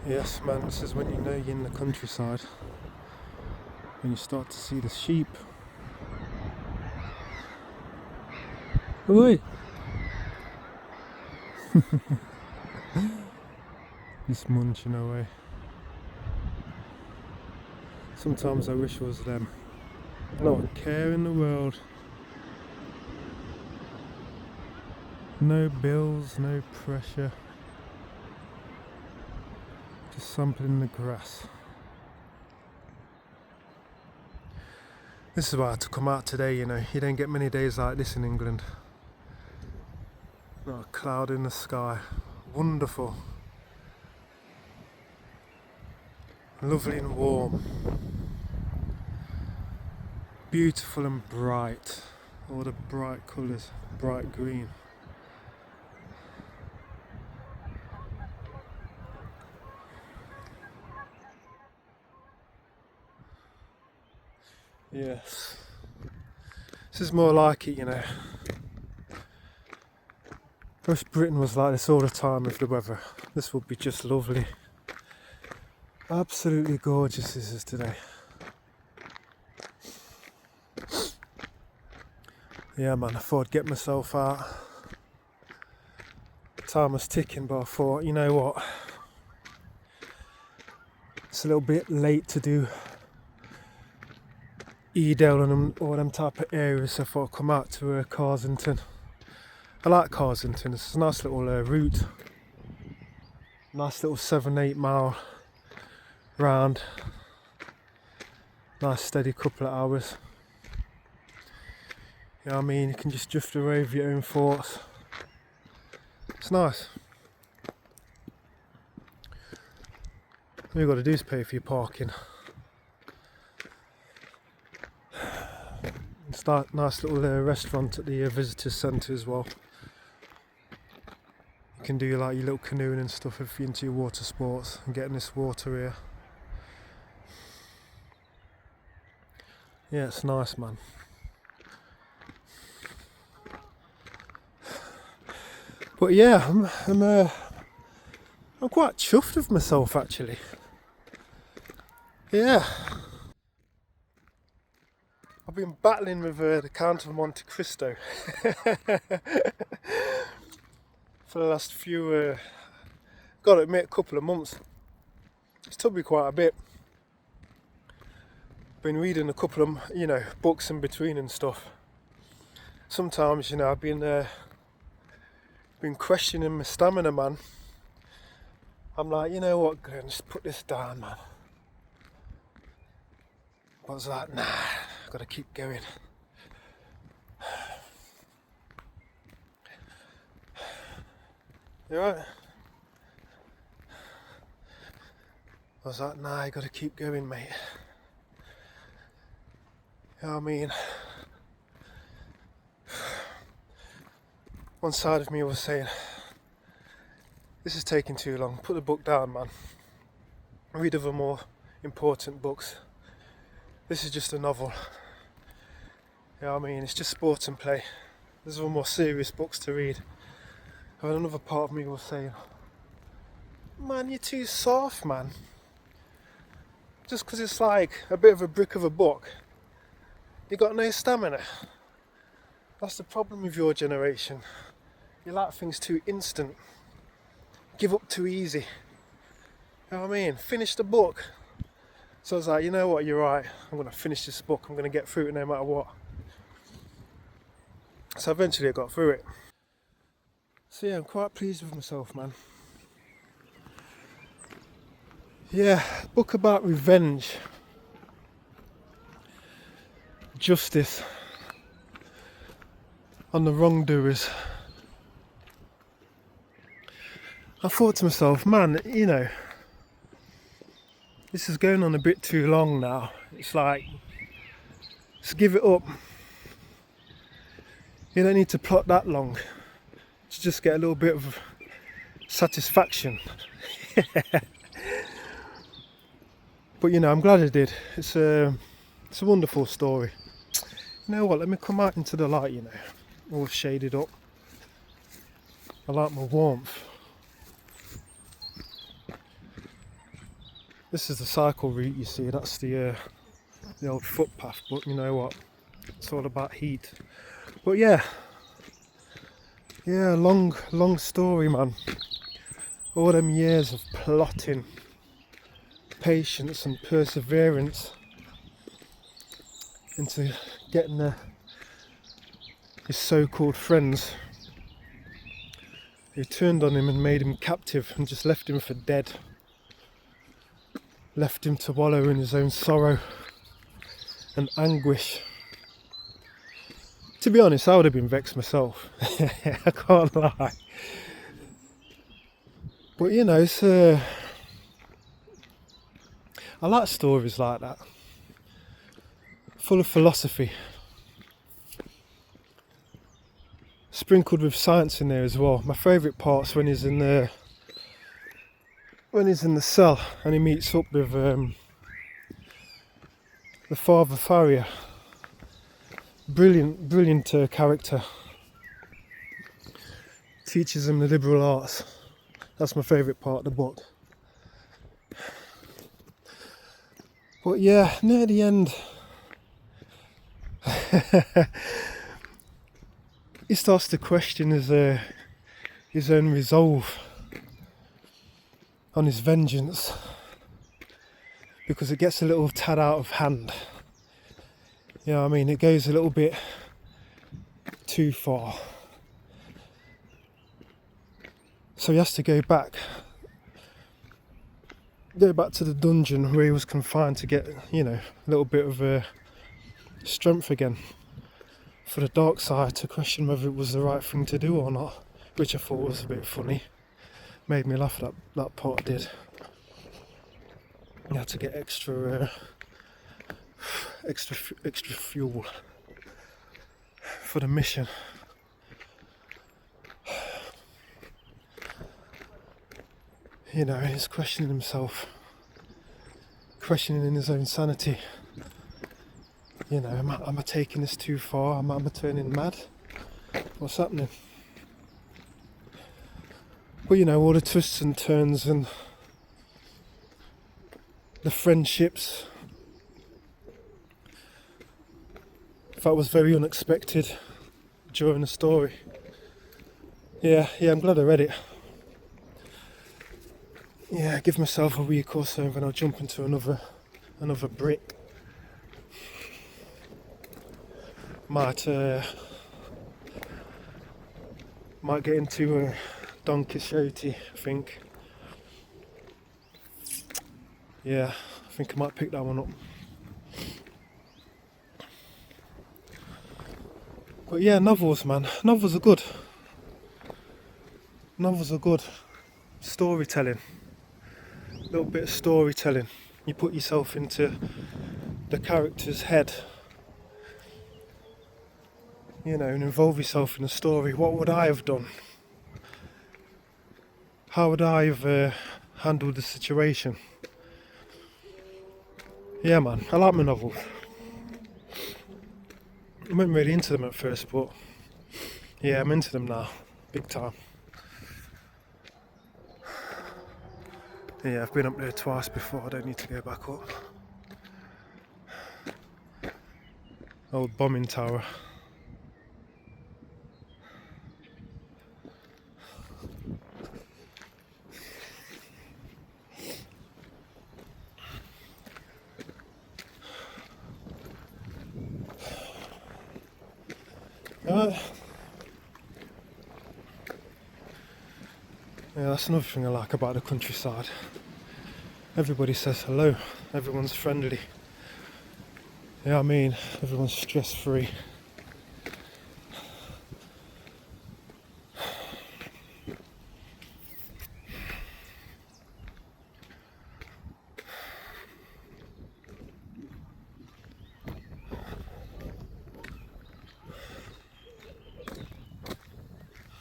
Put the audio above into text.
Yes, man, this is when you know you're in the countryside. When you start to see the sheep. Oi! Just munching away. Sometimes I wish it was them. Not a care in the world. No bills, no pressure. Just sampling the grass. This is why I had to come out today, you know. You don't get many days like this in England. Not a cloud in the sky. Wonderful. Lovely and warm. Beautiful and bright. All the bright colours. Bright green. Yes. This is more like it, you know. I wish Britain was like this all the time with the weather. This would be just lovely. Absolutely gorgeous this is today. Yeah man, I thought I'd get myself out. Time was ticking, but I thought, you know what? It's a little bit late to do Edale and all them type of areas, so I thought I'd come out to Carsington. I like Carsington, it's a nice little route. Nice little 7-8 mile round. Nice steady couple of hours. You know what I mean? You can just drift away with your own thoughts. It's nice. All you got to do is pay for your parking. It's a nice little restaurant at the visitors centre as well. You can do like your little canoeing and stuff if you're into your water sports and getting this water here. Yeah, it's nice, man. But yeah, I'm quite chuffed with myself actually. Yeah. I've been battling with the Count of Monte Cristo for the last few, gotta admit, a couple of months. It's took me quite a bit. Been reading a couple of, you know, books in between and stuff. Sometimes, you know, I've been questioning my stamina, man. I'm like, you know what, Glenn, just put this down, man. I was like, nah, I've got to keep going. You right? I was like, nah, I got to keep going, mate. You know what I mean? One side of me was saying, this is taking too long, put the book down, man. Read other more important books. This is just a novel. You know what I mean? It's just sport and play. There's other more serious books to read. And another part of me was saying, man, you're too soft, man. Just because it's like a bit of a brick of a book, you got no stamina. That's the problem with your generation. You like things too instant. Give up too easy. You know what I mean? Finish the book. So I was like, you know what, you're right. I'm going to finish this book. I'm going to get through it no matter what. So eventually I got through it. So yeah, I'm quite pleased with myself, man. Yeah, book about revenge. Justice on the wrongdoers. I thought to myself, man, you know, this is going on a bit too long now. It's like, just give it up. You don't need to plot that long to just get a little bit of satisfaction. But you know, I'm glad I did. It's a wonderful story. You know what, let me come out into the light, you know, all shaded up. I like my warmth. This is the cycle route, you see, that's the old footpath, but you know what, it's all about heat. But yeah, long story, man. All them years of plotting, patience and perseverance into getting his so-called friends who turned on him and made him captive and just left him for dead. Left him to wallow in his own sorrow and anguish. To be honest, I would have been vexed myself. I can't lie. But you know, it's I like stories like that, full of philosophy, sprinkled with science in there as well. My favourite part's when he's in the cell and he meets up with the Father Farrier. Brilliant character. Teaches him the liberal arts. That's my favourite part of the book. But yeah, near the end, he starts to question his own resolve on his vengeance, because it gets a little tad out of hand. You know what I mean? It goes a little bit too far. So he has to go back to the dungeon where he was confined to get, you know, a little bit of strength again for the dark side, to question whether it was the right thing to do or not, which I thought was a bit funny. Made me laugh, that part did. You had to get extra fuel for the mission. You know, he's questioning himself, questioning his own sanity. You know, am I taking this too far? Am I turning mad? What's happening? But you know, all the twists and turns and the friendships, that was very unexpected during the story. Yeah, I'm glad I read it. Yeah, give myself a week or so and then I'll jump into another brick. Might get into Don Quixote, I think. Yeah, I think I might pick that one up. But yeah, novels, man. Novels are good. Storytelling. A little bit of storytelling. You put yourself into the character's head, you know, and involve yourself in the story. What would I have done? How would I have handled the situation? Yeah, man, I like my novels. I wasn't really into them at first, but yeah, I'm into them now, big time. Yeah, I've been up there twice before, I don't need to go back up. Old bombing tower. Yeah, that's another thing I like about the countryside. Everybody says hello, everyone's friendly. Yeah, I mean, everyone's stress free.